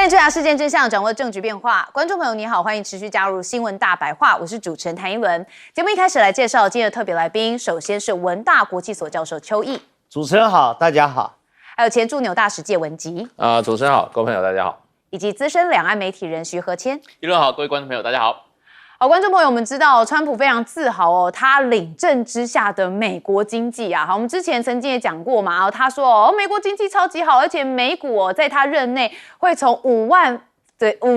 带你追查事件真相，掌握证据变化。观众朋友你好，欢迎持续加入新闻大白话，我是主持人谭一伦。节目一开始来介绍今日的特别来宾，首先是文大国际所教授邱毅，主持人好，大家好。还有前驻纽大使谢文吉，主持人好，各位朋友大家好，以及资深两岸媒体人徐和谦。一伦好，各位观众朋友大家好。好，观众朋友，我们知道川普非常自豪哦，他领政之下的美国经济啊，好，我们之前曾经也讲过嘛，他说哦，美国经济超级好，而且美股哦，在他任内会从5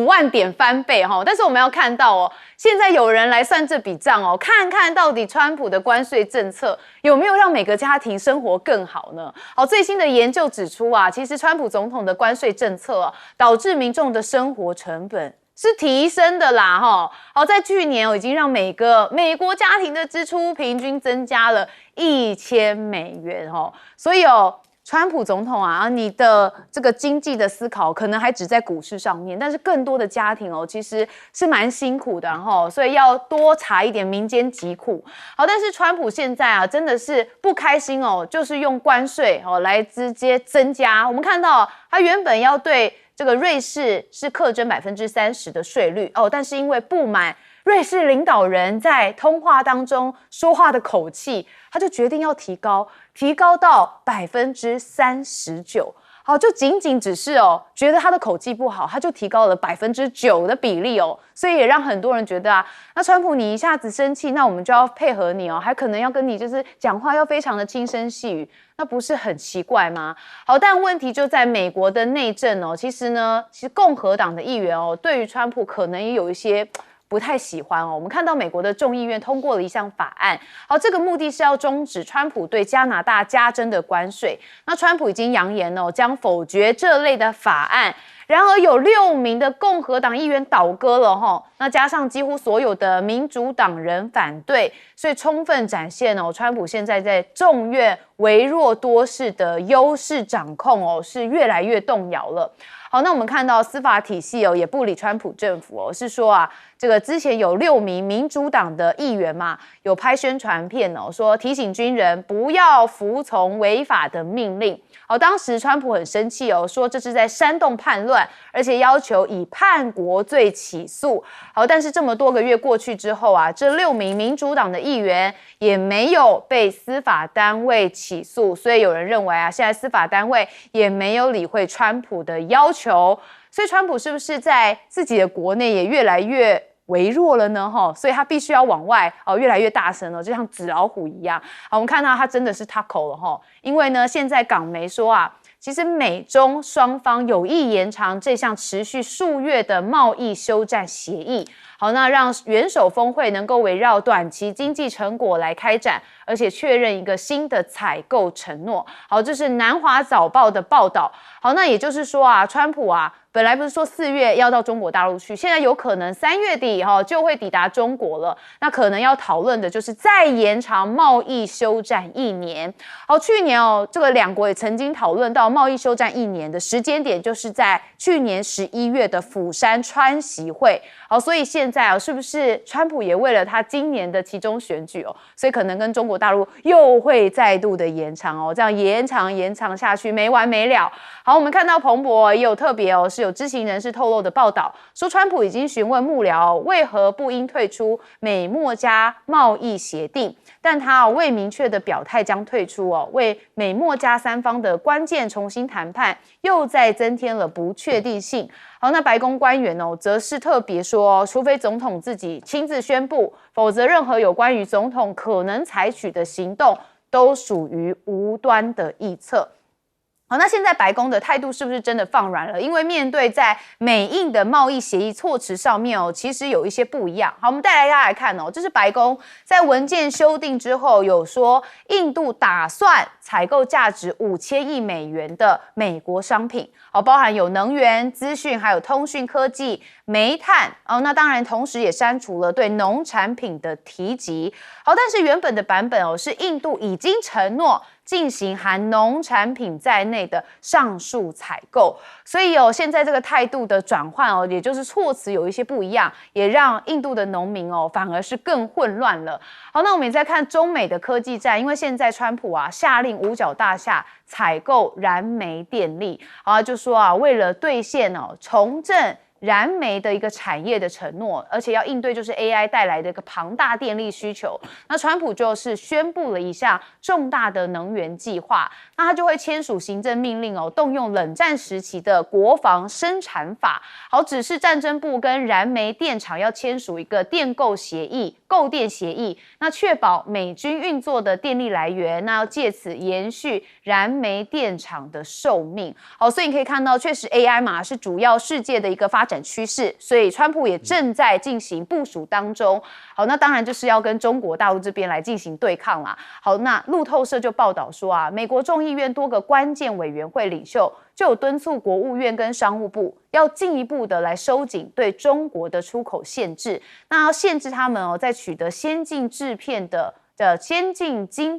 万点翻倍哈，但是我们要看到哦，现在有人来算这笔账哦，看看到底川普的关税政策有没有让每个家庭生活更好呢？好，最新的研究指出啊，其实川普总统的关税政策啊，导致民众的生活成本是提升的啦，哈，好，在去年已经让每个美国家庭的支出平均增加了$1000哦，所以哦，川普总统啊，你的这个经济的思考可能还只在股市上面，但是更多的家庭哦，其实是蛮辛苦的哈，所以要多查一点民间疾苦。好，但是川普现在啊，真的是不开心哦，就是用关税哦来直接增加。我们看到他原本要对这个瑞士是课征30%的税率哦，但是因为不满瑞士领导人在通话当中说话的口气，他就决定要提高到39%。好，就仅只是哦，觉得他的口气不好，他就提高了9%的比例哦，所以也让很多人觉得啊，那川普你一下子生气，那我们就要配合你哦，还可能要跟你就是讲话要非常的轻声细语，那不是很奇怪吗？好，但问题就在美国的内政哦，其实共和党的议员哦，对于川普可能也有一些不太喜欢哦。我们看到美国的众议院通过了一项法案，好，这个目的是要终止川普对加拿大加征的关税。那川普已经扬言哦，将否决这类的法案。然而有6名的共和党议员倒戈了哈，那加上几乎所有的民主党人反对，所以充分展现哦，川普现在在众院微弱多势的优势掌控哦，是越来越动摇了。好，那我们看到司法体系哦，也不理川普政府哦，是说啊，这个之前有6名民主党的议员嘛，有拍宣传片哦，说提醒军人不要服从违法的命令。好，当时川普很生气哦，说这是在煽动叛乱，而且要求以叛国罪起诉。好，但是这么多个月过去之后啊，这6名民主党的议员也没有被司法单位起诉，所以有人认为啊，现在司法单位也没有理会川普的要求，所以川普是不是在自己的国内也越来越微弱了呢？所以他必须要往外越来越大声了，就像纸老虎一样。好，我们看到他真的是 taco 了因为呢，现在港媒说啊，其实美中双方有意延长这项持续数月的贸易休战协议。好，那让元首峰会能够围绕短期经济成果来开展，而且确认一个新的采购承诺。好，这是南华早报的报道。好，那也就是说啊，川普啊，本来不是说4月要到中国大陆去，现在有可能3月底就会抵达中国了。那可能要讨论的就是再延长贸易休战1年。好，去年这个两国也曾经讨论到贸易休战1年的时间点，就是在去年11月的釜山川习会。好，所以现在是不是川普也为了他今年的期中选举所以可能跟中国大陆又会再度的延长这样延长下去没完没了。好，我们看到彭博也有特别是有知情人士透露的报道，说川普已经询问幕僚为何不应退出美墨加贸易协定，但他未明确的表态将退出为美墨加3方的关键重新谈判又再增添了不确定性。好，那白宫官员则是特别说，除非总统自己亲自宣布，否则任何有关于总统可能采取的行动都属于无端的臆测。好，那现在白宫的态度是不是真的放软了？因为面对在美印的贸易协议措辞上面其实有一些不一样。好，我们带大家来看这是白宫在文件修订之后有说，印度打算采购价值5000亿美元的美国商品，好，包含有能源、资讯，还有通讯科技、煤炭那当然同时也删除了对农产品的提及。好，但是原本的版本是印度已经承诺进行含农产品在内的上述采购。所以现在这个态度的转换也就是措辞有一些不一样，也让印度的农民反而是更混乱了。好，那我们也在看中美的科技战，因为现在川普下令五角大厦采购燃煤电力，就说为了兑现重振燃煤的一个产业的承诺，而且要应对就是 AI 带来的一个庞大电力需求。那川普就是宣布了一项重大的能源计划，那他就会签署行政命令动用冷战时期的国防生产法，好，指示战争部跟燃煤电厂要签署一个电购协议、购电协议，那确保美军运作的电力来源，那要借此延续燃煤电厂的寿命。好，所以你可以看到，确实 AI 嘛是主要世界的一个发展趋势，所以川普也正在进行部署当中。好，那当然就是要跟中国大陆这边来进行对抗啦。好，那路透社就报道说美国众议院多个关键委员会领袖就有敦促国务院跟商务部要进一步的来收紧对中国的出口限制，那要限制他们在取得先进晶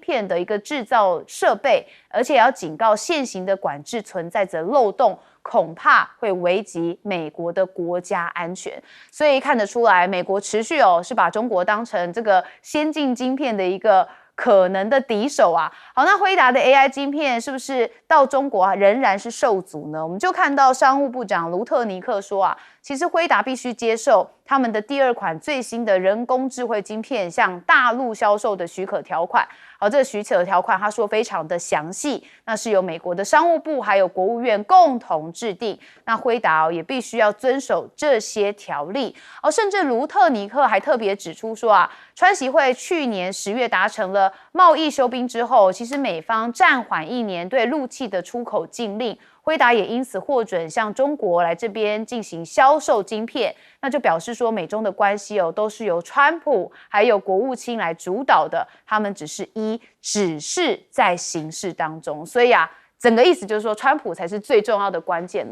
片的一个制造设备，而且要警告现行的管制存在着漏洞，恐怕会危及美国的国家安全。所以看得出来，美国持续是把中国当成这个先进晶片的一个可能的敌手好，那辉达的 AI 晶片是不是到中国仍然是受阻呢？我们就看到商务部长卢特尼克说其实辉达必须接受他们的第二款最新的人工智慧晶片向大陆销售的许可条款。好，这个许可条款他说非常的详细，那是由美国的商务部还有国务院共同制定，那辉达也必须要遵守这些条例。甚至卢特尼克还特别指出说川习会去年10月达成了贸易休兵之后，其实美方暂缓1年对陆企的出口禁令，辉达也因此获准向中国来这边进行销售晶片，那就表示说美中的关系都是由川普还有国务卿来主导的，他们只是在行事当中。所以整个意思就是说川普才是最重要的关键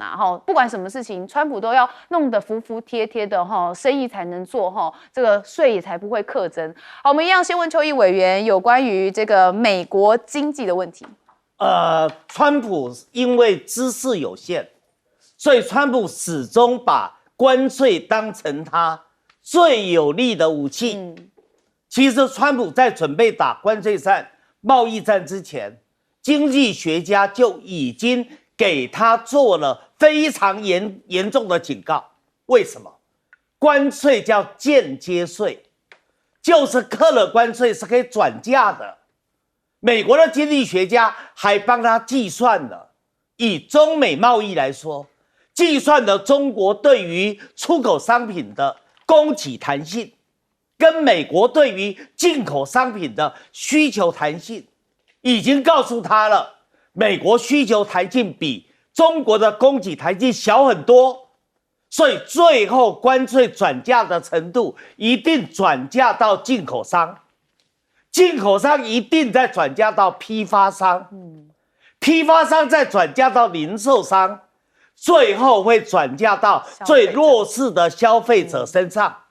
不管什么事情川普都要弄得服服帖帖的生意才能做这个税也才不会课征。好，我们一样先问邱毅委员有关于这个美国经济的问题。川普因为知识有限，所以川普始终把关税当成他最有力的武器。其实川普在准备打关税战、贸易战之前，经济学家就已经给他做了非常严重的警告。为什么？关税叫间接税，就是课了关税是可以转嫁的。美国的经济学家还帮他计算了，以中美贸易来说，计算了中国对于出口商品的供给弹性，跟美国对于进口商品的需求弹性，已经告诉他了，美国需求弹性比中国的供给弹性小很多，所以最后关税转嫁的程度一定转嫁到进口商。进口商一定再转嫁到批发商，批发商再转嫁到零售商，最后会转嫁到最弱势的消费者身上。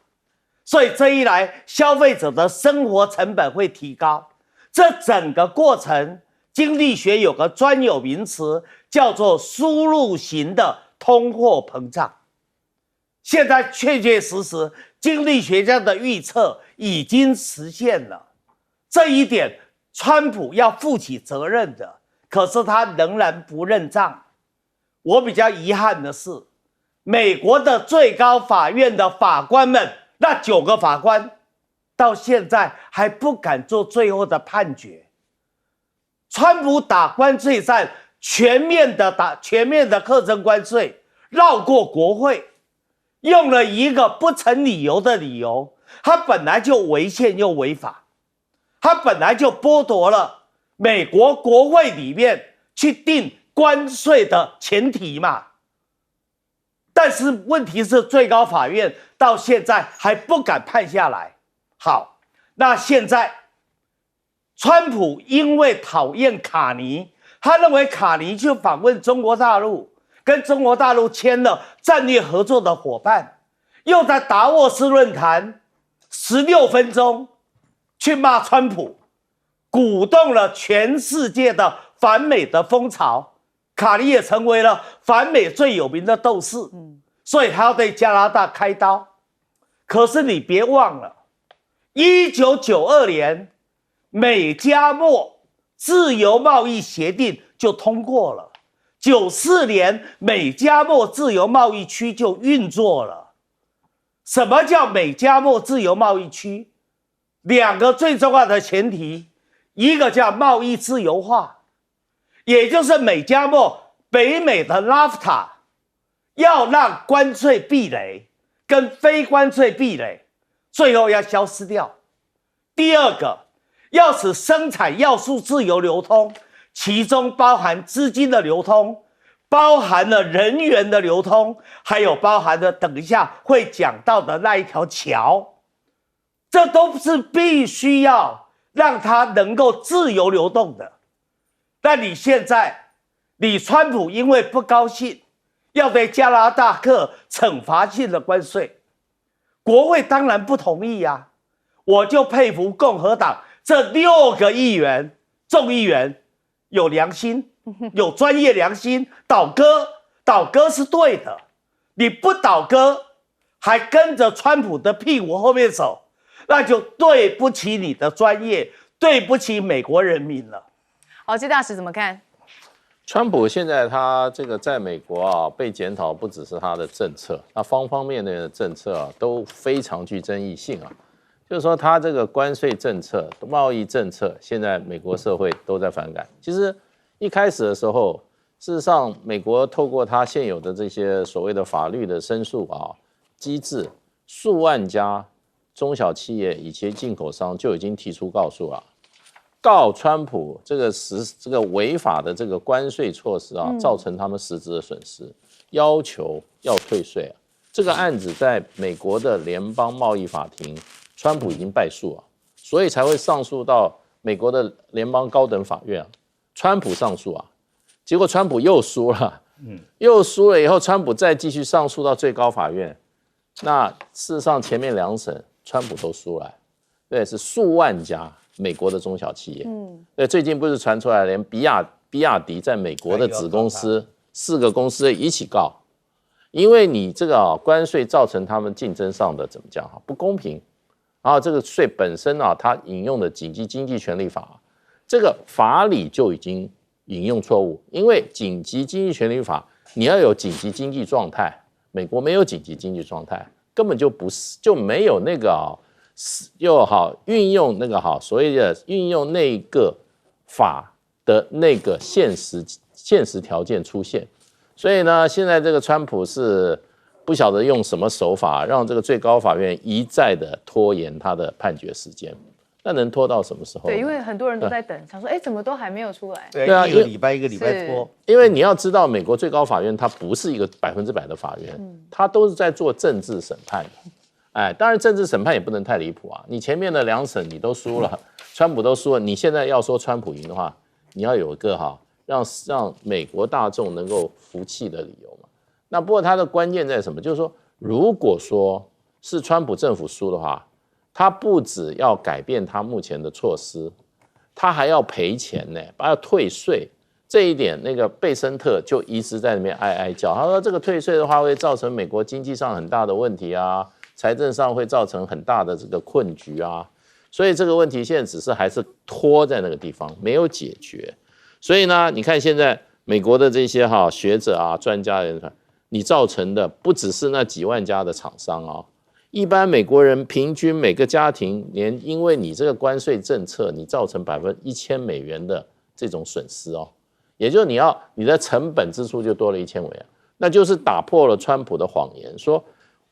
所以这一来，消费者的生活成本会提高。这整个过程，经济学有个专有名词，叫做输入型的通货膨胀。现在确确实实，经济学家的预测已经实现了。这一点，川普要负起责任的，可是他仍然不认账。我比较遗憾的是，美国的最高法院的法官们，那9个法官，到现在还不敢做最后的判决。川普打关税战，全面的课征关税，绕过国会，用了一个不成理由的理由，他本来就违宪又违法。他本来就剥夺了美国国会里面去定关税的前提嘛，但是问题是最高法院到现在还不敢判下来。好，那现在川普因为讨厌卡尼，他认为卡尼去访问中国大陆，跟中国大陆签了战略合作的伙伴，又在达沃斯论坛16分钟去骂川普，鼓动了全世界的反美的风潮，卡利也成为了反美最有名的斗士，所以他要对加拿大开刀。可是你别忘了，1992年美加墨自由贸易协定就通过了，94年美加墨自由贸易区就运作了。什么叫美加墨自由贸易区？两个最重要的前提，一个叫贸易自由化，也就是美加墨北美的 NAFTA 要让关税壁垒跟非关税壁垒最后要消失掉。第二个，要使生产要素自由流通，其中包含资金的流通，包含了人员的流通，还有包含了等一下会讲到的那一条桥，这都是必须要让它能够自由流动的。但你现在，川普因为不高兴，要对加拿大课惩罚性的关税，国会当然不同意啊。我就佩服共和党这6个议员、众议员有良心，有专业良心，倒戈是对的。你不倒戈，还跟着川普的屁股后面走，那就对不起你的专业，对不起美国人民了。好，谢大使怎么看？川普现在他这个在美国啊被检讨，不只是他的政策，那方方面面的政策啊都非常具争议性啊。就是说，他这个关税政策、贸易政策，现在美国社会都在反感。其实一开始的时候，事实上，美国透过他现有的这些所谓的法律的申诉机制，数万家中小企业以及进口商就已经提出告诉了，告川普这个违法的这个关税措施造成他们实质的损失，要求要退税啊。这个案子在美国的联邦贸易法庭。川普已经败诉啊，所以才会上诉到美国的联邦高等法院啊。川普上诉啊，结果川普又输了，又输了以后，川普再继续上诉到最高法院。那事实上前面2审川普都输了，对，是数万家美国的中小企业。对，最近不是传出来，连比亚迪在美国的子公司4个公司一起告，因为你这个关税造成他们竞争上的怎么讲不公平。然后这个税本身它引用的紧急经济权利法，这个法理就已经引用错误，因为紧急经济权利法你要有紧急经济状态，美国没有紧急经济状态，根本就不是就没有那个又运用那个所谓的运用那个法的那个现实条件出现，所以呢，现在这个川普是。不晓得用什么手法让这个最高法院一再的拖延他的判决时间，那能拖到什么时候？对，因为很多人都在等，想说，怎么都还没有出来？对啊，一个礼拜拖。因为你要知道，美国最高法院它不是一个100%的法院，它都是在做政治审判的。当然政治审判也不能太离谱啊！你前面的2审你都输了，川普都输了，你现在要说川普赢的话，你要有一个让美国大众能够服气的理由嘛。那不过它的关键在什么？就是说，如果说是川普政府输的话，他不只要改变他目前的措施，他还要赔钱呢，还要退税。这一点，那个贝森特就一直在那边哀叫，他说这个退税的话会造成美国经济上很大的问题啊，财政上会造成很大的这个困局啊，所以这个问题现在只是还是拖在那个地方，没有解决。所以呢，你看现在美国的这些学者专家人团。你造成的不只是那几万家的厂商一般美国人平均每个家庭因为你这个关税政策，你造成1000美元的这种损失也就是你的成本支出就多了1000美元，那就是打破了川普的谎言，说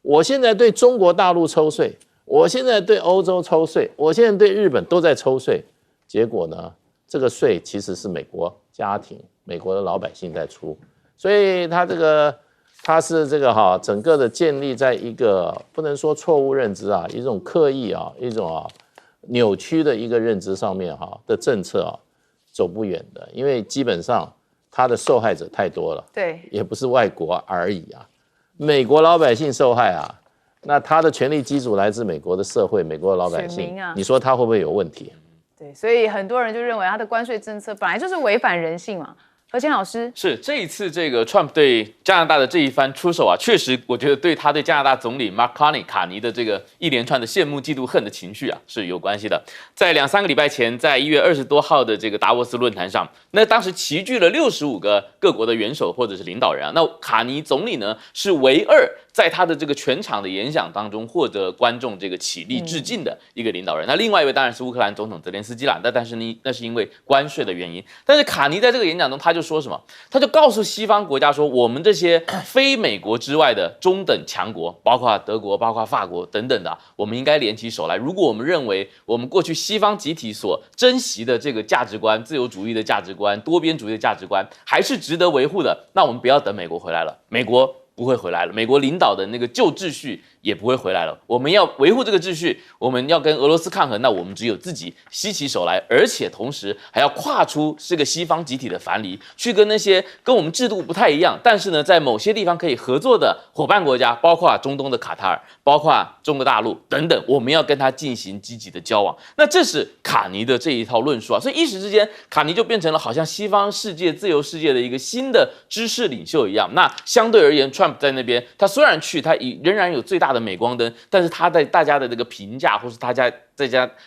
我现在对中国大陆抽税，我现在对欧洲抽税，我现在对日本都在抽税，结果呢，这个税其实是美国家庭、美国的老百姓在出，所以它是这个整个的建立在一个不能说错误认知一种刻意一种扭曲的一个认知上面的政策走不远的，因为基本上它的受害者太多了，对，也不是外国而已美国老百姓受害那他的权力基础来自美国的社会、美国的老百姓，你说他会不会有问题？对，所以很多人就认为他的关税政策本来就是违反人性嘛。何谦老师，是这一次这个 Trump 对加拿大的这一番出手啊，确实我觉得对他对加拿大总理 Mark Carney 卡尼的这个一连串的羡慕、嫉妒、恨的情绪啊是有关系的。在2-3个礼拜前，在1月20多号的这个达沃斯论坛上，那当时齐聚了65个各国的元首或者是领导人啊，那卡尼总理呢是唯二在他的这个全场的演讲当中获得观众这个起立致敬的一个领导人。那另外一位当然是乌克兰总统泽连斯基啦，但是呢，那是因为关税的原因。但是卡尼在这个演讲中，他就说什么？他就告诉西方国家说，我们这些非美国之外的中等强国，包括德国、包括法国等等的，我们应该联起手来。如果我们认为我们过去西方集体所珍惜的这个价值观，自由主义的价值观、多边主义的价值观，还是值得维护的，那我们不要等美国回来了，美国不会回来了，美国领导的那个旧秩序也不会回来了。我们要维护这个秩序，我们要跟俄罗斯抗衡，那我们只有自己吸起手来，而且同时还要跨出这个西方集体的樊篱，去跟那些跟我们制度不太一样，但是呢，在某些地方可以合作的伙伴国家，包括中东的卡塔尔，包括中国大陆等等，我们要跟他进行积极的交往。那这是卡尼的这一套论述啊，所以一时之间，卡尼就变成了好像西方世界、自由世界的一个新的知识领袖一样。那相对而言，Trump 在那边，他虽然去，他仍然有最大的镁光灯，但是他在大家的这个评价，或是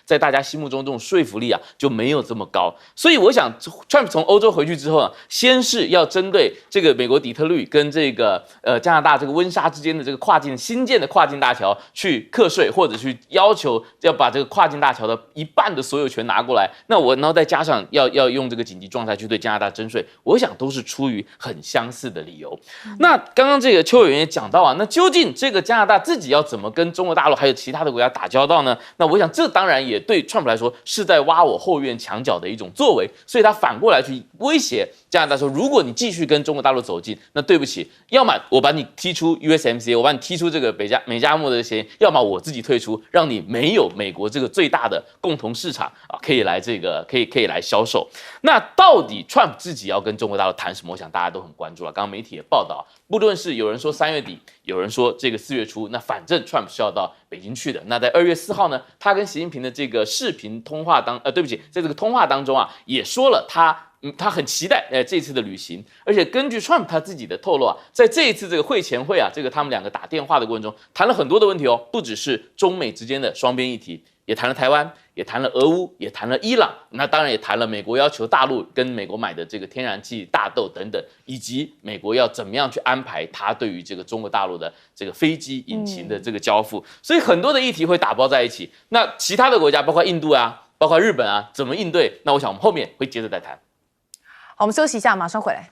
在大家心目中这种说服力啊，就没有这么高。所以我想 ，Trump 从欧洲回去之后呢，先是要针对这个美国底特律跟这个加拿大这个温莎之间的这个新建的跨境大桥去课税，或者去要求要把这个跨境大桥的一半的所有权拿过来。那然后再加上要用这个紧急状态去对加拿大征税，我想都是出于很相似的理由。那刚刚这个邱委员也讲到啊，那究竟这个加拿大自己要怎么跟中国大陆还有其他的国家打交道呢？那我想这当然也对 Trump 来说是在挖我后院墙角的一种作为，所以他反过来去威胁加拿大说，如果你继续跟中国大陆走近，那对不起，要么我把你踢出 USMCA， 我把你踢出这个美加墨的协议，要么我自己退出，让你没有美国这个最大的共同市场啊，可以来这个可以来销售。那到底 Trump 自己要跟中国大陆谈什么？我想大家都很关注了。刚刚媒体也报道，不论是有人说3月底，有人说这个4月初，那反正 Trump 是要到北京去的。那在2月4号呢，他跟习近平的这个视频通话对不起，在这个通话当中啊，也说了他很期待这次的旅行，而且根据 Trump 他自己的透露啊，在这一次这个会前会啊，这个他们两个打电话的过程中，谈了很多的问题哦，不只是中美之间的双边议题，也谈了台湾，也谈了俄乌，也谈了伊朗，那当然也谈了美国要求大陆跟美国买的这个天然气、大豆等等，以及美国要怎么样去安排它对于这个中国大陆的这个飞机引擎的这个交付，所以很多的议题会打包在一起。那其他的国家，包括印度啊，包括日本啊，怎么应对？那我想我们后面会接着再谈。好，我们休息一下，马上回来。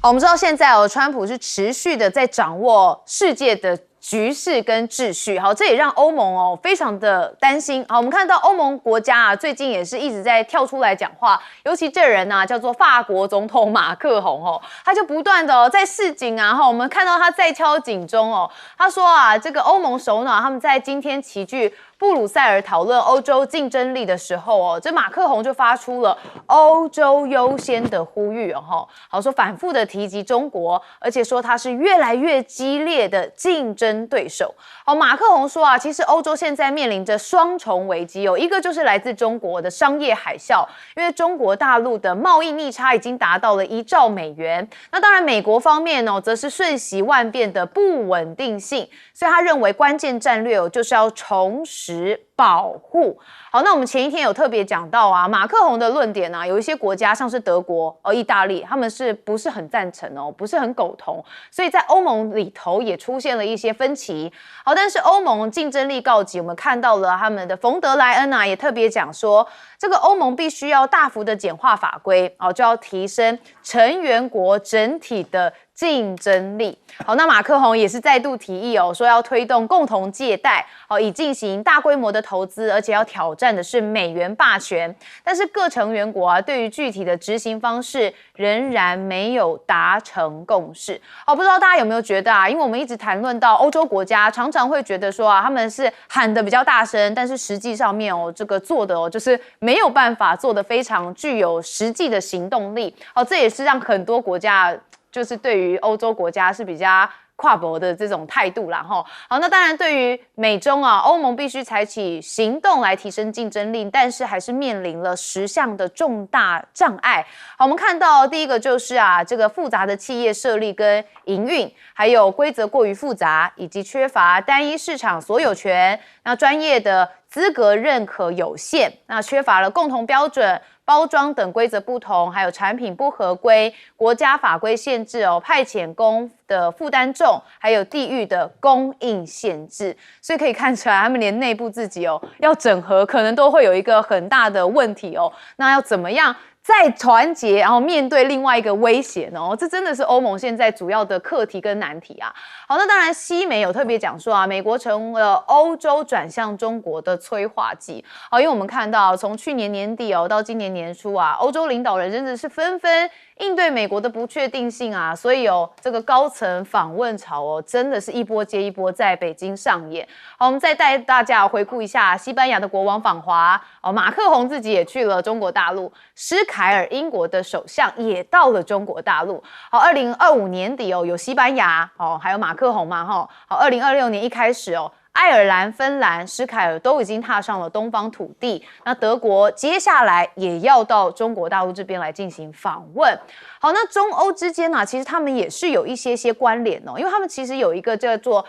好，我们知道现在川普是持续的在掌握世界的局势跟秩序，好，这也让欧盟非常的担心。好，我们看到欧盟国家啊，最近也是一直在跳出来讲话，尤其这人啊，叫做法国总统马克宏他就不断的在示警啊，我们看到他在敲警钟他说啊，这个欧盟首脑他们在今天齐聚布鲁塞尔讨论欧洲竞争力的时候这马克宏就发出了欧洲优先的呼吁好说反复的提及中国，而且说他是越来越激烈的竞争对手。好，马克宏说啊，其实欧洲现在面临着双重危机一个就是来自中国的商业海啸，因为中国大陆的贸易逆差已经达到了1兆美元。那当然美国方面则是瞬息万变的不稳定性，所以他认为关键战略就是要重拾保护。好，那我们前一天有特别讲到啊，马克宏的论点有一些国家像是德国、意大利，他们是不是很赞成不是很苟同，所以在欧盟里头也出现了一些分歧。好，但是欧盟竞争力告急，我们看到了他们的冯德莱恩也特别讲说，这个欧盟必须要大幅的简化法规就要提升成员国整体的竞争力。好，那马克宏也是再度提议说要推动共同借贷以进行大规模的投资，而且要挑战的是美元霸权。但是各成员国啊，对于具体的执行方式仍然没有达成共识。不知道大家有没有觉得啊？因为我们一直谈论到欧洲国家，常常会觉得说啊，他们是喊得比较大声，但是实际上面这个做的就是没有办法做得非常具有实际的行动力。这也是让很多国家就是对于欧洲国家是比较跨国的这种态度啦齁。好，那当然对于美中啊，欧盟必须采取行动来提升竞争力，但是还是面临了10项的重大障碍。好，我们看到第一个就是啊，这个复杂的企业设立跟营运，还有规则过于复杂，以及缺乏单一市场所有权，那专业的资格认可有限，那缺乏了共同标准。包装等规则不同，还有产品不合规，国家法规限制派遣工的负担重，还有地域的供应限制，所以可以看出来，他们连内部自己要整合，可能都会有一个很大的问题那要怎么样再团结，然后面对另外一个威胁呢？这真的是欧盟现在主要的课题跟难题啊。好，那当然西媒有特别讲说啊，美国成了欧洲转向中国的催化剂。好，因为我们看到从去年年底到今年年初啊，欧洲领导人真的是纷纷应对美国的不确定性啊，所以这个高层访问潮真的是一波接一波在北京上演。好，我们再带大家回顾一下西班牙的国王访华，马克宏自己也去了中国大陆，施凯尔英国的首相也到了中国大陆。好，2025年底有西班牙还有马克宏嘛好，2026年一开始爱尔兰、芬兰、施凯尔都已经踏上了东方土地，那德国接下来也要到中国大陆这边来进行访问。好，那中欧之间呢，其实他们也是有一些关联因为他们其实有一个叫做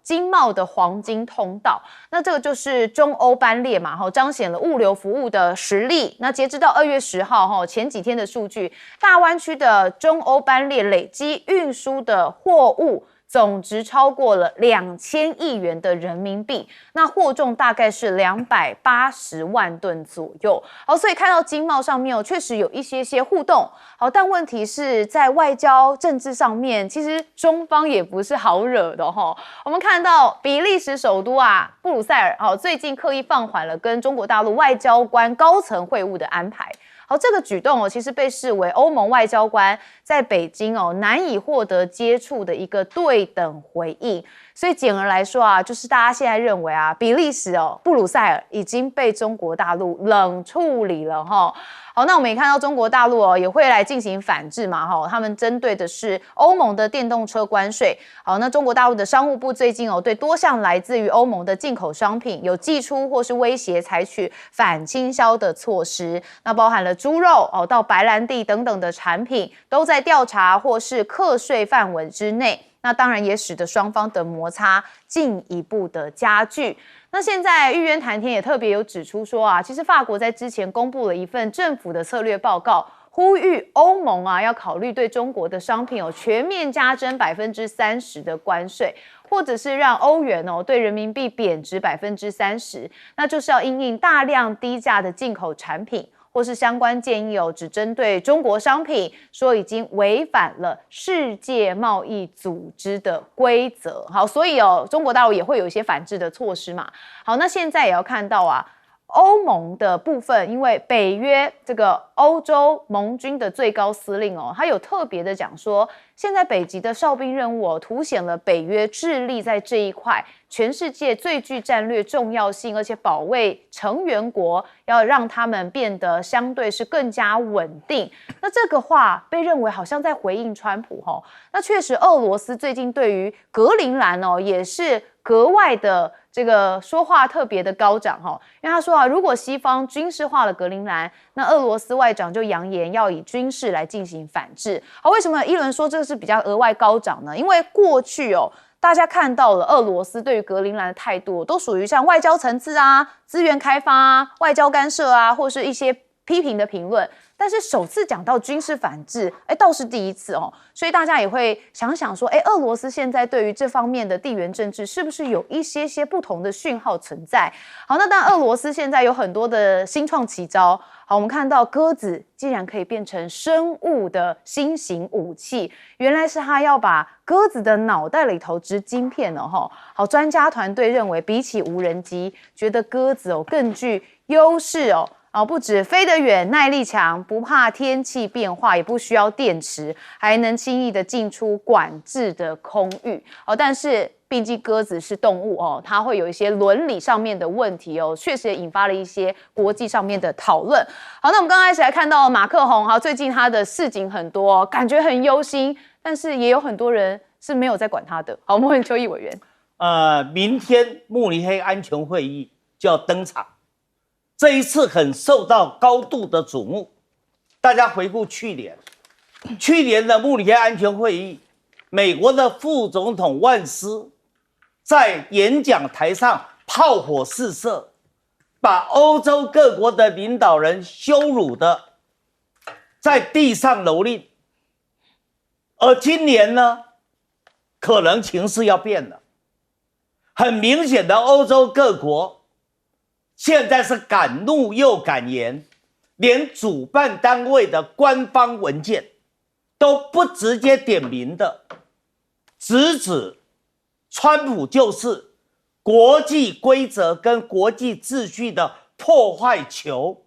经贸的黄金通道，那这个就是中欧班列嘛，彰显了物流服务的实力。那截至到2月10号前几天的数据，大湾区的中欧班列累积运输的货物总值超过了2000亿元的人民币，那货重大概是280万吨左右。好，所以看到经贸上面确实有一些互动。好，但问题是在外交政治上面，其实中方也不是好惹的我们看到比利时首都布鲁塞尔最近刻意放缓了跟中国大陆外交官高层会晤的安排。好，这个举动其实被视为欧盟外交官在北京难以获得接触的一个对等回应。所以简而来说就是大家现在认为比利时布鲁塞尔已经被中国大陆冷处理了好，那我们也看到中国大陆也会来进行反制嘛他们针对的是欧盟的电动车关税。好，那中国大陆的商务部最近对多项来自于欧盟的进口商品有祭出或是威胁采取反倾销的措施，那包含了猪肉到白兰地等等的产品都在调查或是课税范围之内。那当然也使得双方的摩擦进一步的加剧。那现在玉渊谈天也特别有指出说其实法国在之前公布了一份政府的策略报告，呼吁欧盟要考虑对中国的商品全面加征30%的关税，或者是让欧元对人民币贬值30%，那就是要因应大量低价的进口产品。或是相关建议只针对中国商品，说已经违反了世界贸易组织的规则。好，所以中国大陆也会有一些反制的措施嘛。好，那现在也要看到欧盟的部分，因为北约这个欧洲盟军的最高司令他有特别的讲说，现在北极的哨兵任务凸显了北约致力在这一块全世界最具战略重要性，而且保卫成员国要让他们变得相对是更加稳定。那这个话被认为好像在回应川普那确实俄罗斯最近对于格陵兰也是格外的这个说话特别的高涨因为他说如果西方军事化了格陵兰，那俄罗斯外长就扬言要以军事来进行反制。好，为什么一轮说这个是比较额外高涨呢？因为过去大家看到了俄罗斯对于格陵兰的态度都属于像外交层次资源开发外交干涉或是一些批评的评论。但是首次讲到军事反制，倒是第一次哦，所以大家也会想想说，俄罗斯现在对于这方面的地缘政治是不是有一些不同的讯号存在？好，那当然，俄罗斯现在有很多的新创奇招。好，我们看到鸽子竟然可以变成生物的新型武器，原来是他要把鸽子的脑袋里头植晶片哦。好，专家团队认为，比起无人机，觉得鸽子更具优势哦。不止飞得远、耐力强，不怕天气变化，也不需要电池，还能轻易的进出管制的空域。但是毕竟鸽子是动物哦，它会有一些伦理上面的问题哦，确实也引发了一些国际上面的讨论。好，那我们刚开始来看到马克宏，最近他的事情很多，感觉很忧心，但是也有很多人是没有在管他的。好，我们问邱毅委员。明天慕尼黑安全会议就要登场。这一次很受到高度的瞩目。大家回顾去年的慕尼黑安全会议，美国的副总统万斯在演讲台上炮火四射，把欧洲各国的领导人羞辱的在地上蹂躏。而今年呢，可能情势要变了。很明显的，欧洲各国现在是敢怒又敢言，连主办单位的官方文件都不直接点名的，直指川普就是国际规则跟国际秩序的破坏球。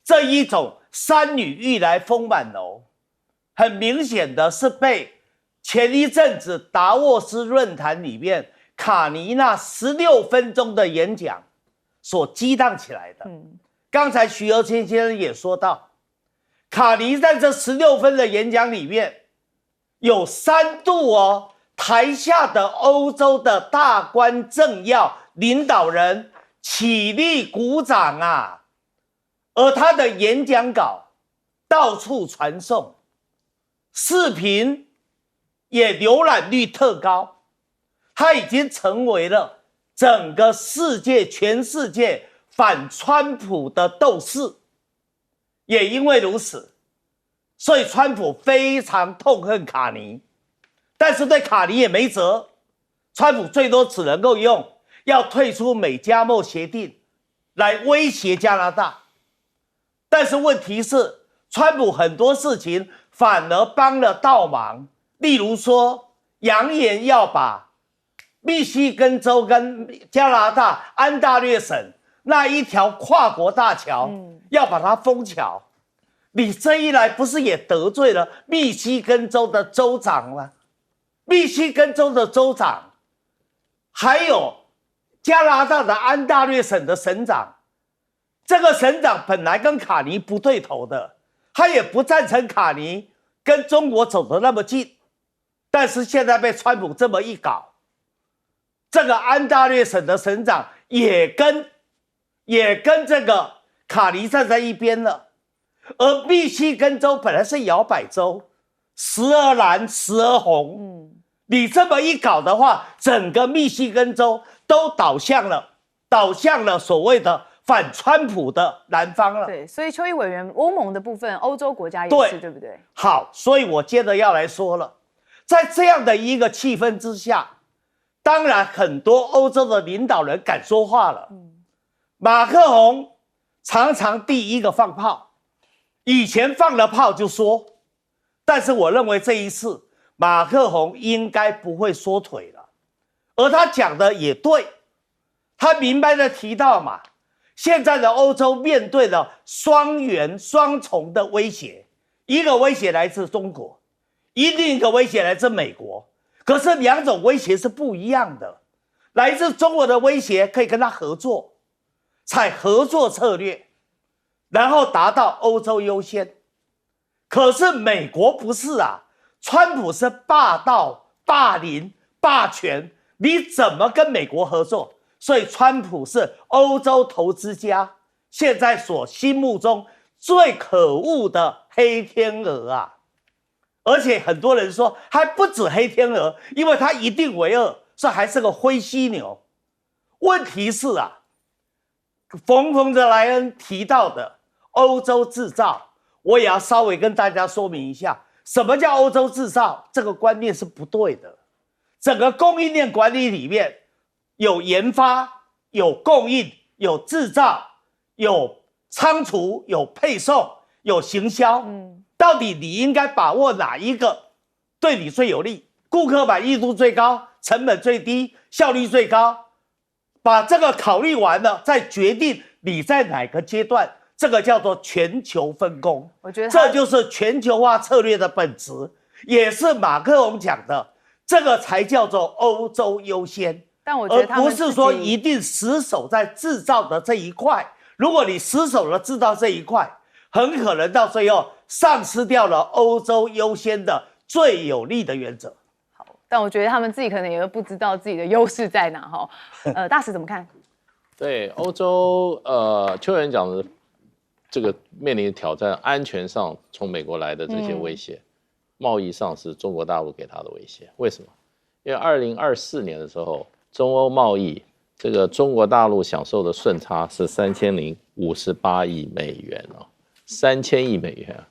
这一种山雨欲来风满楼，很明显的是被前一阵子达沃斯论坛里面卡尼那16分钟的演讲所激荡起来的。刚才徐和谦先生也说到，卡尼在这16分的演讲里面，有3度台下的欧洲的大官政要领导人起立鼓掌啊，而他的演讲稿到处传送，视频也浏览率特高，他已经成为了整个世界、全世界反川普的斗士。也因为如此，所以川普非常痛恨卡尼，但是对卡尼也没辙，川普最多只能够用要退出美加墨协定来威胁加拿大。但是问题是，川普很多事情反而帮了倒忙，例如说扬言要把密西根州跟加拿大安大略省那一条跨国大桥，要把它封桥。你这一来不是也得罪了密西根州的州长吗？密西根州的州长，还有加拿大的安大略省的省长。这个省长本来跟卡尼不对头的，他也不赞成卡尼跟中国走得那么近，但是现在被川普这么一搞，这个安大略省的省长也跟这个卡尼站在一边了。而密西根州本来是摇摆州，时而蓝时而红，你这么一搞的话，整个密西根州都导向了所谓的反川普的南方了。对，所以邱毅委员，欧盟的部分，欧洲国家也是，对不对？好，所以我接着要来说了，在这样的一个气氛之下，当然很多欧洲的领导人敢说话了。马克宏常常第一个放炮，以前放了炮就说，但是我认为这一次马克宏应该不会缩腿了，而他讲的也对，他明白的提到嘛，现在的欧洲面对了双重的威胁，一个威胁来自中国，另一个威胁来自美国，可是两种威胁是不一样的。来自中国的威胁可以跟他合作，采合作策略，然后达到欧洲优先。可是美国不是啊，川普是霸道、霸凌、霸权，你怎么跟美国合作？所以川普是欧洲投资家现在所心目中最可恶的黑天鹅啊！而且很多人说还不止黑天鹅，因为他一定为二，所以还是个灰犀牛。问题是啊，冯德莱恩提到的欧洲制造，我也要稍微跟大家说明一下，什么叫欧洲制造？这个观念是不对的。整个供应链管理里面有研发、有供应、有制造、有仓储、有配送、有行销。到底你应该把握哪一个对你最有利？顾客满意度最高，成本最低，效率最高。把这个考虑完了，再决定你在哪个阶段。这个叫做全球分工，我觉得这就是全球化策略的本质，也是马克龙讲的，这个才叫做欧洲优先。但我觉得他们而不是说一定死守在制造的这一块。如果你死守了制造这一块，很可能到最后丧失掉了欧洲优先的最有利的原则。好，但我觉得他们自己可能也不知道自己的优势在哪哈。大使怎么看？对欧洲，邱元讲的这个面临的挑战，安全上从美国来的这些威胁，贸易上是中国大陆给他的威胁。为什么？因为2024年的时候，中欧贸易这个中国大陆享受的顺差是3058亿美元哦，3000亿美元。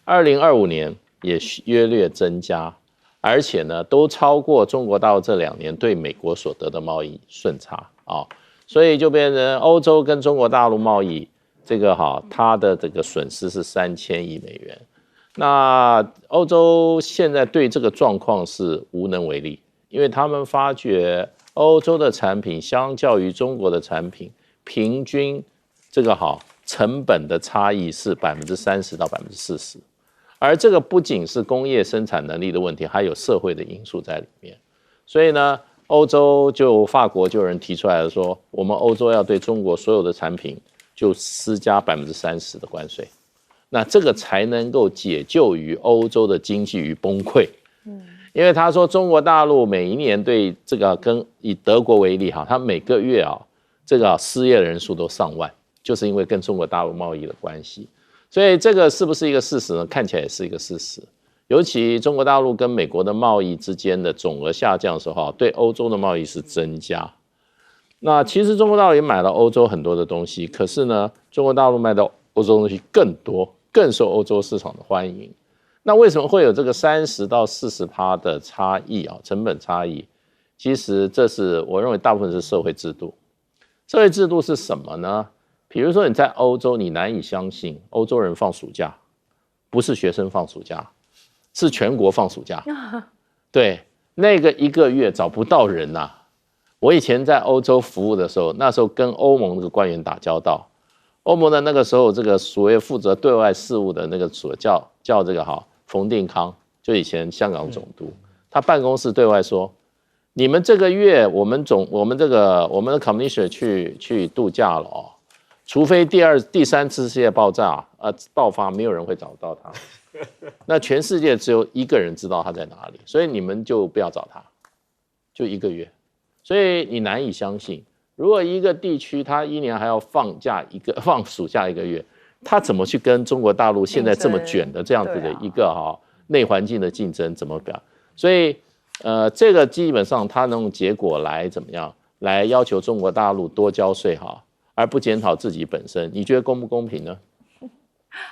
2025年也约略增加，而且呢，都超过中国大陆这2年对美国所得的贸易顺差啊，所以就变成欧洲跟中国大陆贸易这个它的这个损失是3000亿美元。那欧洲现在对这个状况是无能为力，因为他们发觉欧洲的产品相较于中国的产品，平均这个成本的差异是30%到40%，而这个不仅是工业生产能力的问题，还有社会的因素在里面。所以呢，欧洲法国就有人提出来了说，我们欧洲要对中国所有的产品就施加30%的关税，那这个才能够解救于欧洲的经济于崩溃。因为他说中国大陆每一年对这个以德国为例他每个月这个失业人数都上万，就是因为跟中国大陆贸易的关系。所以这个是不是一个事实呢？看起来也是一个事实。尤其中国大陆跟美国的贸易之间的总额下降的时候，对欧洲的贸易是增加。那其实中国大陆也买了欧洲很多的东西，可是呢，中国大陆卖到欧洲东西更多，更受欧洲市场的欢迎。那为什么会有这个30%到40%的差异成本差异？其实这是我认为大部分是社会制度。社会制度是什么呢？比如说你在欧洲，你难以相信欧洲人放暑假，不是学生放暑假，是全国放暑假。对，那个1个月找不到人啊。我以前在欧洲服务的时候，那时候跟欧盟这个官员打交道，欧盟的那个时候这个所谓负责对外事务的那个叫这个冯定康，就以前香港总督，他办公室对外说，你们这个月我们的 commissioner 去度假了除非第3次世界爆发，没有人会找到他。那全世界只有1个人知道他在哪里，所以你们就不要找他，就1个月。所以你难以相信，如果一个地区他1年还要放暑假1个月，他怎么去跟中国大陆现在这么卷的这样子的一个内环境的竞争怎么表？所以这个基本上他能用结果来怎么样，来要求中国大陆多交税而不检讨自己本身，你觉得公不公平呢？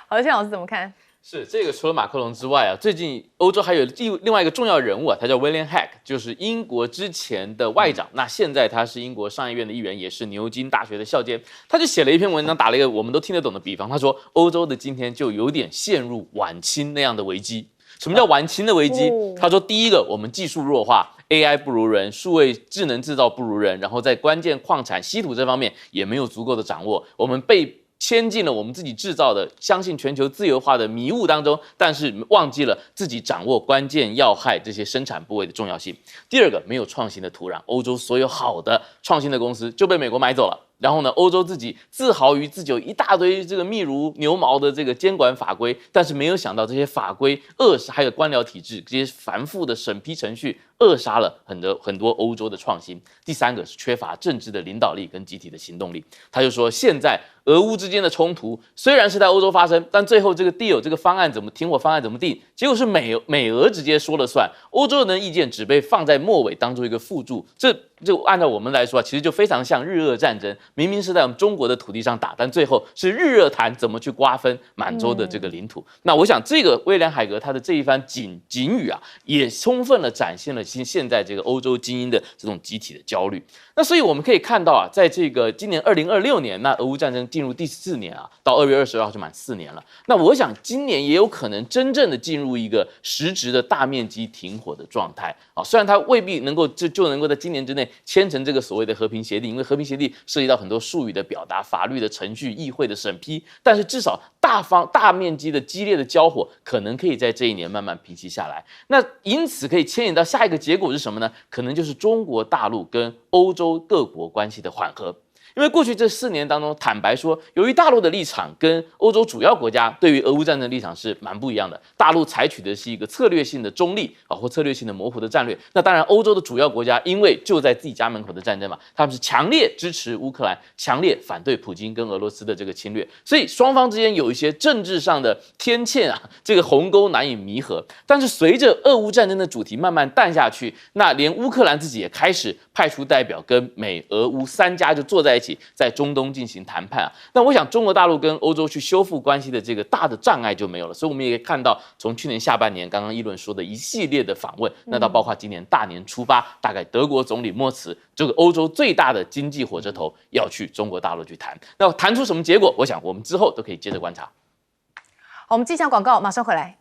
好，谢老师怎么看？是这个除了马克龙之外最近欧洲还有另外一个重要人物他叫 William Hague， 就是英国之前的外长，那现在他是英国上议院的议员，也是牛津大学的校监。他就写了一篇文章，打了一个我们都听得懂的比方，他说欧洲的今天就有点陷入晚清那样的危机。什么叫晚清的危机？他说第一个，我们技术弱化，AI 不如人，数位智能制造不如人，然后在关键矿产稀土这方面也没有足够的掌握，我们被牵进了我们自己制造的相信全球自由化的迷雾当中，但是忘记了自己掌握关键要害这些生产部位的重要性。第二个，没有创新的土壤，欧洲所有好的创新的公司就被美国买走了。然后呢，欧洲自己自豪于自己有一大堆这个密如牛毛的这个监管法规，但是没有想到这些法规还有官僚体制这些繁复的审批程序扼杀了很多欧洲的创新。第三个是缺乏政治的领导力跟集体的行动力。他就说，现在俄乌之间的冲突虽然是在欧洲发生，但最后这个 deal 这个方案停火方案怎么定，结果是美俄直接说了算，欧洲人的意见只被放在末尾当做一个附注，这就按照我们来说啊，其实就非常像日俄战争，明明是在我们中国的土地上打，但最后是日俄谈怎么去瓜分满洲的这个领土。那我想这个威廉海格他的这一番警语啊，也充分的展现了现在这个欧洲精英的这种集体的焦虑。那所以我们可以看到啊，在这个今年2026年，那俄乌战争进入第4年啊，到2月22号就满4年了。那我想今年也有可能真正的进入一个实质的大面积停火的状态啊，虽然它未必能够就能够在今年之内签成这个所谓的和平协定，因为和平协定涉及到很多术语的表达、法律的程序、议会的审批，但是至少大面积的激烈的交火可能可以在这一年慢慢平息下来。那因此可以牵引到下一个结果是什么呢？可能就是中国大陆跟欧洲各国关系的缓和。因为过去这4年当中，坦白说，由于大陆的立场跟欧洲主要国家对于俄乌战争的立场是蛮不一样的，大陆采取的是一个策略性的中立啊，或策略性的模糊的战略。那当然，欧洲的主要国家因为就在自己家门口的战争嘛，他们是强烈支持乌克兰，强烈反对普京跟俄罗斯的这个侵略，所以双方之间有一些政治上的天堑啊，这个鸿沟难以弥合。但是随着俄乌战争的主题慢慢淡下去，那连乌克兰自己也开始派出代表跟美俄乌3家就坐在一起，在中东进行谈判啊。那我想中国大陆跟欧洲去修复关系的这个大的障碍就没有了，所以我们也可以看到，从去年下半年刚刚议论说的一系列的访问，那到包括今年大年初8，大概德国总理默茨这个欧洲最大的经济火车头要去中国大陆去谈，那谈出什么结果，我想我们之后都可以接着观察。好，我们进下广告，马上回来。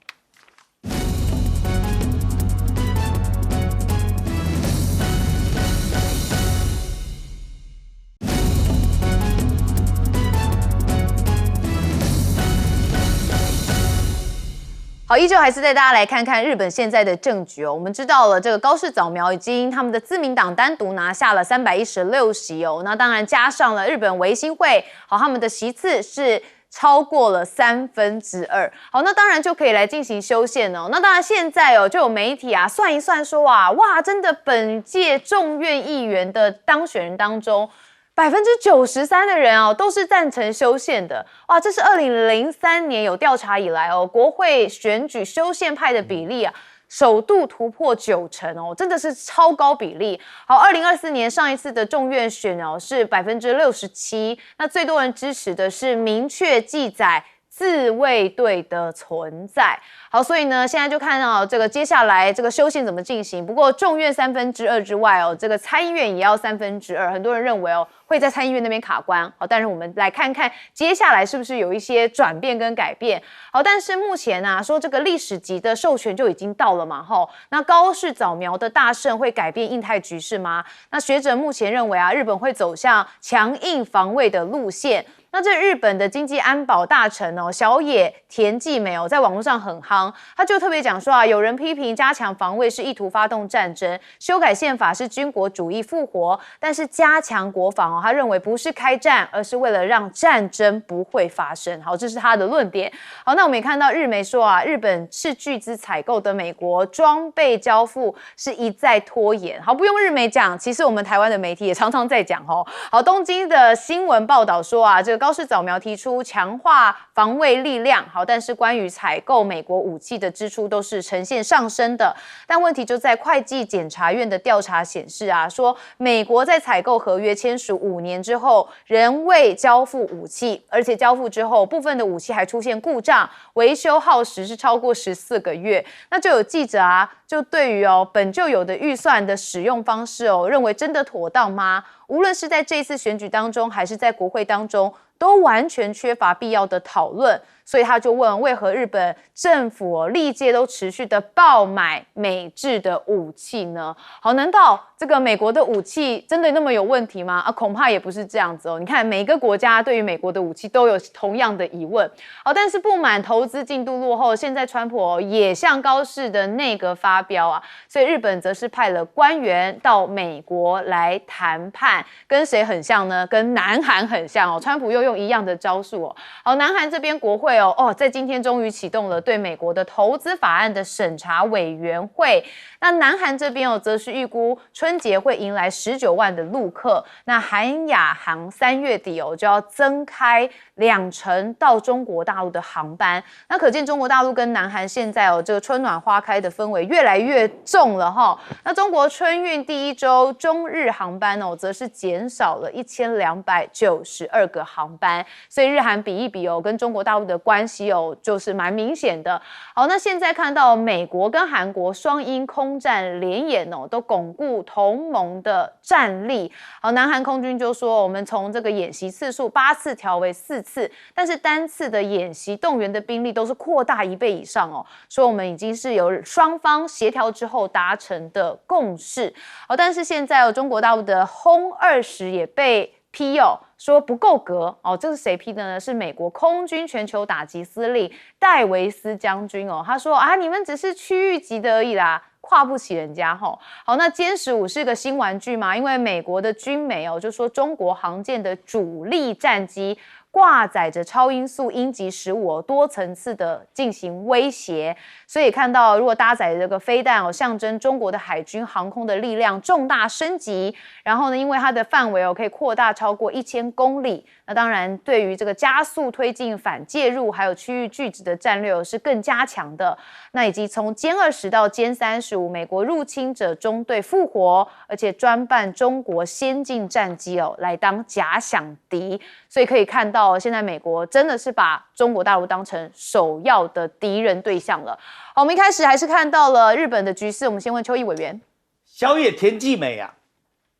好，依旧还是带大家来看看日本现在的政局哦。我们知道了，这个高市早苗已经他们的自民党单独拿下了316席哦。那当然加上了日本维新会，好，他们的席次是超过了2/3。好，那当然就可以来进行修宪哦。那当然现在哦，就有媒体啊算一算说啊，哇，真的本届众院议员的当选人当中，93%的人哦都是赞成修宪的，哇，这是2003年有调查以来哦，国会选举修宪派的比例啊，首度突破90%哦，真的是超高比例。好，2024年上一次的众院选哦是67%，那最多人支持的是明确记载自卫队的存在。好，所以呢，现在就看到这个接下来这个修宪怎么进行。不过众院2/3之外哦，这个参议院也要2/3。很多人认为哦，会在参议院那边卡关。好，但是我们来看看接下来是不是有一些转变跟改变。好，但是目前啊，说这个历史级的授权就已经到了嘛，那高市早苗的大胜会改变印太局势吗？那学者目前认为啊，日本会走向强硬防卫的路线。那这日本的经济安保大臣哦，小野田纪美哦，在网络上很夯，他就特别讲说啊，有人批评加强防卫是意图发动战争，修改宪法是军国主义复活，但是加强国防哦，他认为不是开战，而是为了让战争不会发生。好，这是他的论点。好，那我们也看到日媒说啊，日本斥巨资采购的美国装备交付是一再拖延。好，不用日媒讲，其实我们台湾的媒体也常常在讲哦。好，东京的新闻报道说啊，这个高市早苗提出强化防卫力量，好，但是关于采购美国武器的支出都是呈现上升的。但问题就在会计检察院的调查显示啊，说美国在采购合约签署5年之后，仍未交付武器，而且交付之后，部分的武器还出现故障，维修耗时是超过14个月。那就有记者啊，就对于本就有的预算的使用方式认为真的妥当吗？无论是在这一次选举当中，还是在国会当中，都完全缺乏必要的讨论。所以他就问，为何日本政府历届都持续的爆买美制的武器呢？好，难道这个美国的武器真的那么有问题吗？恐怕也不是这样子哦。你看每个国家对于美国的武器都有同样的疑问。好，但是不满投资进度落后，现在川普也向高市的内阁发飙啊，所以日本则是派了官员到美国来谈判，跟谁很像呢？跟南韩很像哦。川普又用一样的招数哦。好，南韩这边国会在今天终于启动了对美国的投资法案的审查委员会。那南韩这边则是预估春节会迎来19万的陆客。那韩亚航3月底就要增开20%到中国大陆的航班。那可见中国大陆跟南韩现在这个春暖花开的氛围越来越重了哈。那中国春运第一周中日航班则是减少了1292个航班，所以日韩比一比跟中国大陆的关系就是蛮明显的。好，那现在看到美国跟韩国双鹰空战联演都巩固同盟的战力。好，南韩空军就说，我们从这个演习次数8次调为4次，但是单次的演习动员的兵力都是扩大1倍以上说我们已经是有双方协调之后达成的共识。但是现在中国大陆的轰20也被批说不够格这是谁批的呢？是美国空军全球打击司令戴维斯将军他说你们只是区域级的而已啦，跨不起人家好，那歼15是个新玩具嘛？因为美国的军媒就说中国航舰的主力战机挂载着超音速鹰击15多层次的进行威胁，所以看到如果搭载这个飞弹象征中国的海军航空的力量重大升级。然后呢，因为它的范围可以扩大超过1000公里，那当然对于这个加速推进反介入还有区域拒止的战略是更加强的。那以及从歼20到歼35，美国入侵者中队复活，而且专办中国先进战机来当假想敌，所以可以看到现在美国真的是把中国大陆当成首要的敌人对象了。好，我们一开始还是看到了日本的局势，我们先问邱毅委员。小野田纪美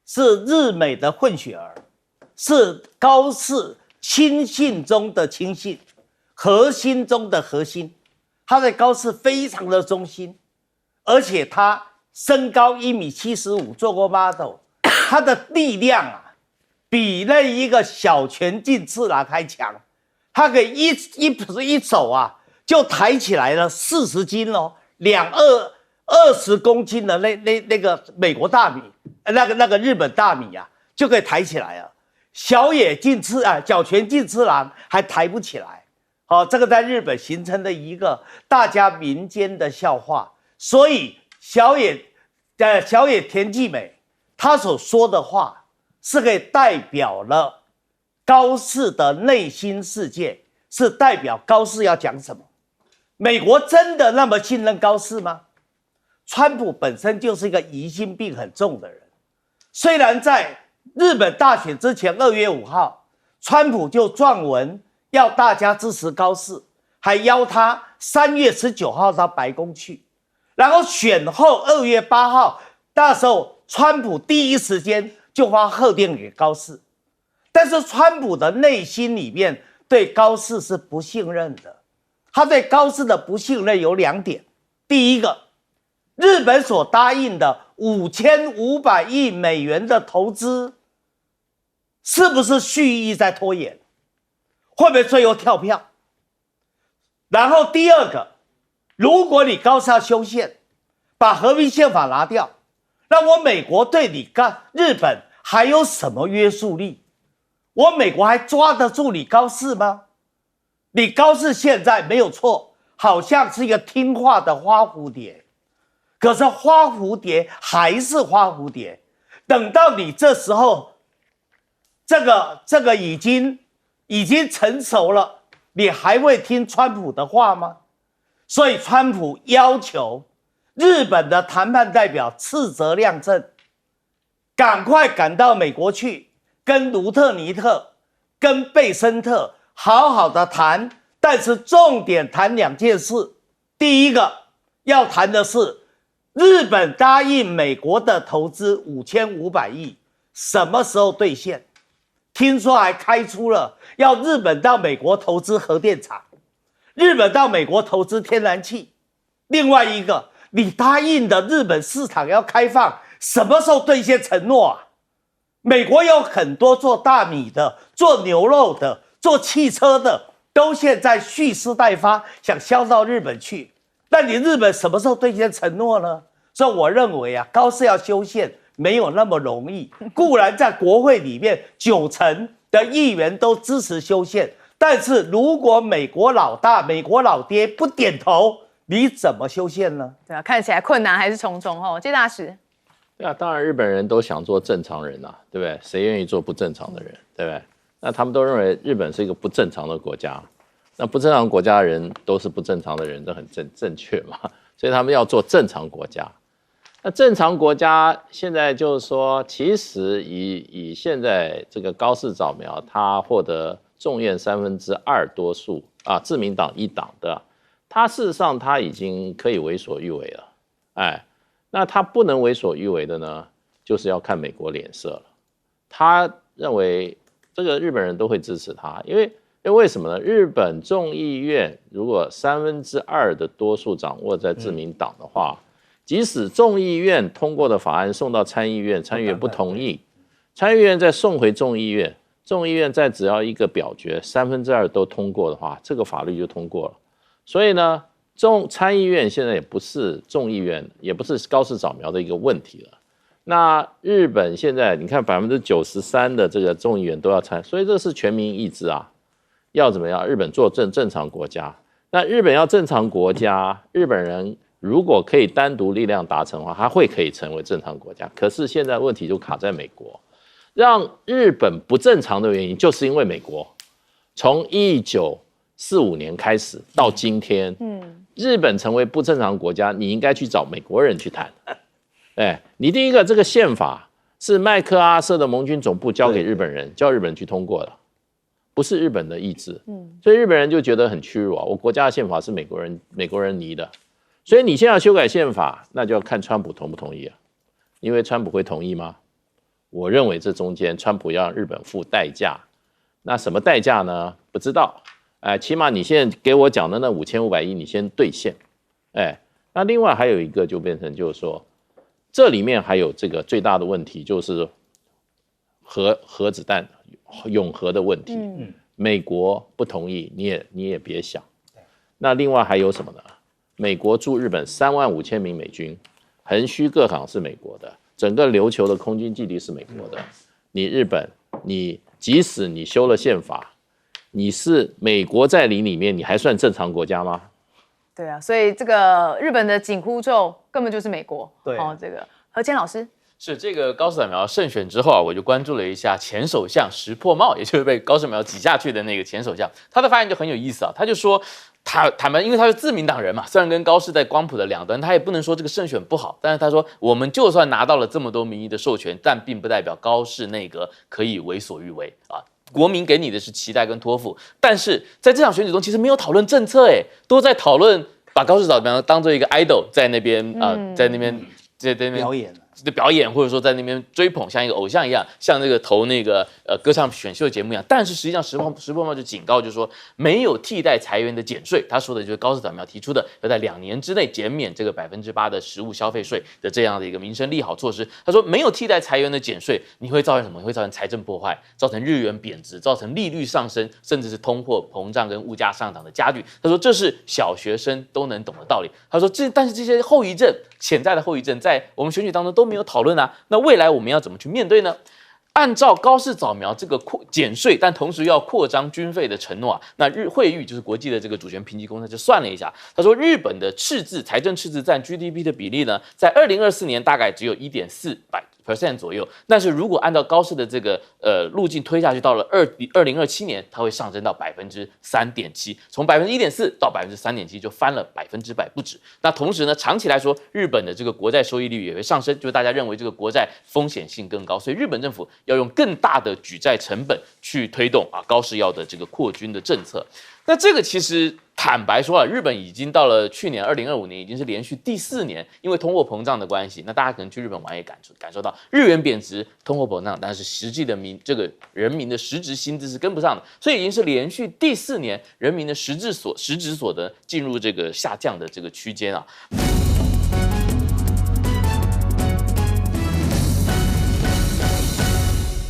是日美的混血儿，是高市亲信中的亲信，核心中的核心。他在高市非常的忠心，而且他身高1.75米，做过 model， 他的力量比那一个小泉进次郎还强。他可以一手就抬起来了40斤20公斤的那个美国大米，那个日本大米就可以抬起来了。小泉进次郎还抬不起来。这个在日本形成的一个大家民间的笑话。所以小野田纪美他所说的话是可以代表了高市的内心世界，是代表高市要讲什么。美国真的那么信任高市吗？川普本身就是一个疑心病很重的人，虽然在日本大选之前2月5号，川普就撰文要大家支持高市，还邀他3月19号到白宫去，然后选后2月8号，那时候川普第一时间就发贺电给高市，但是川普的内心里面对高市是不信任的。他对高市的不信任有2点，第一个，日本所答应的5500亿美元的投资，是不是蓄意在拖延？会不会最后跳票？然后第二个，如果你高市要修宪，把和平宪法拿掉，那我美国对你日本还有什么约束力？我美国还抓得住你高市吗？你高市现在没有错，好像是一个听话的花蝴蝶，可是花蝴蝶还是花蝴蝶，等到你这时候这个已经成熟了，你还会听川普的话吗？所以川普要求日本的谈判代表斥责亮正，赶快赶到美国去，跟卢特尼特、跟贝森特好好的谈，但是重点谈2件事。第一个要谈的是日本答应美国的投资5500亿，什么时候兑现？听说还开出了要日本到美国投资核电厂，日本到美国投资天然气。另外一个，你答应的日本市场要开放，什么时候兑现承诺？美国有很多做大米的、做牛肉的、做汽车的，都现在蓄势待发，想销到日本去。那你日本什么时候兑现承诺呢？所以我认为高市要修宪没有那么容易。固然在国会里面90%的议员都支持修宪，但是如果美国老大、美国老爹不点头，你怎么修宪呢？对啊，看起来困难还是重重哦。谢大使，对啊，当然日本人都想做正常人啊，对不对？谁愿意做不正常的人，对不对？那他们都认为日本是一个不正常的国家，那不正常国家的人都是不正常的人，这很正确嘛，所以他们要做正常国家。那正常国家现在就是说，其实以现在这个高市早苗他获得众院2/3多数啊，自民党一党的，他事实上他已经可以为所欲为了，哎，那他不能为所欲为的呢，就是要看美国脸色了。他认为这个日本人都会支持他，因为什么呢？日本众议院如果2/3的多数掌握在自民党的话，即使众议院通过的法案送到参议院，参议院不同意，参议院再送回众议院，众议院再只要一个表决，2/3都通过的话，这个法律就通过了。所以呢，参议院现在也不是众议院，也不是高市早苗的一个问题了。那日本现在你看93%的这个众议员都要参，所以这是全民意志啊，要怎么样？日本做正常国家，那日本要正常国家，日本人如果可以单独力量达成的话，他可以成为正常国家。可是现在问题就卡在美国，让日本不正常的原因，就是因为美国从1945年开始到今天，日本成为不正常国家，你应该去找美国人去谈。你第一个这个宪法是麦克阿瑟的盟军总部交给日本人，叫日本人去通过的，不是日本的意志。所以日本人就觉得很屈辱啊，我国家的宪法是美国人拟的。所以你现在要修改宪法，那就要看川普同不同意啊？因为川普会同意吗？我认为这中间川普要让日本付代价，那什么代价呢？不知道。起码你现在给我讲的那5500亿，你先兑现。那另外还有一个就变成就是说，这里面还有这个最大的问题就是核子弹永核的问题。美国不同意，你也别想。那另外还有什么呢？美国驻日本35000名美军，横须贺港是美国的，整个琉球的空军基地是美国的。你日本，即使你修了宪法，你是美国在里面，你还算正常国家吗？对啊，所以这个日本的紧箍咒根本就是美国。对，这个何谦老师。是这个高市早苗胜选之后啊，我就关注了一下前首相石破茂，也就是被高市早苗挤下去的那个前首相，他的发言就很有意思啊，他就说坦白，因为他是自民党人嘛，虽然跟高市在光谱的两端，他也不能说这个胜选不好，但是他说我们就算拿到了这么多民意的授权，但并不代表高市内阁可以为所欲为啊。国民给你的是期待跟托付，但是在这场选举中其实没有讨论政策，都在讨论把高市早苗当做一个 idol 在那边在那边表演，或者说在那边追捧，像一个偶像一样，像那个投那个歌唱选秀节目一样。但是实际上石破茂就警告，就是说没有替代裁员的减税。他说的就是高市早苗提出的，要在2年之内减免这个8%的食物消费税的这样的一个民生利好措施。他说没有替代裁员的减税，你会造成什么？会造成财政破坏，造成日元贬值，造成利率上升，甚至是通货膨胀跟物价上涨的加剧。他说这是小学生都能懂的道理。他说但是这些后遗症，潜在的后遗症，在我们选举当中都没有讨论啊，那未来我们要怎么去面对呢？按照高市早苗这个减税，但同时要扩张军费的承诺啊，那惠誉就是国际的这个主权评级公司就算了一下，他说日本的财政赤字占 GDP 的比例呢，在2024年大概只有1.4% 左右，但是如果按照高市的这个路径推下去，到了2027年，它会上升到3.7%，从1.4%到3.7%就翻了100%不止。那同时呢，长期来说，日本的这个国债收益率也会上升，就是大家认为这个国债风险性更高，所以日本政府要用更大的举债成本去推动高市要的这个扩军的政策。那这个其实坦白说日本已经到了去年2025年，已经是连续第4年，因为通货膨胀的关系，那大家可能去日本玩也感受到日元贬值、通货膨胀，但是实际的这个人民的实质薪资是跟不上的，所以已经是连续第4年人民的实质所得进入这个下降的这个区间啊。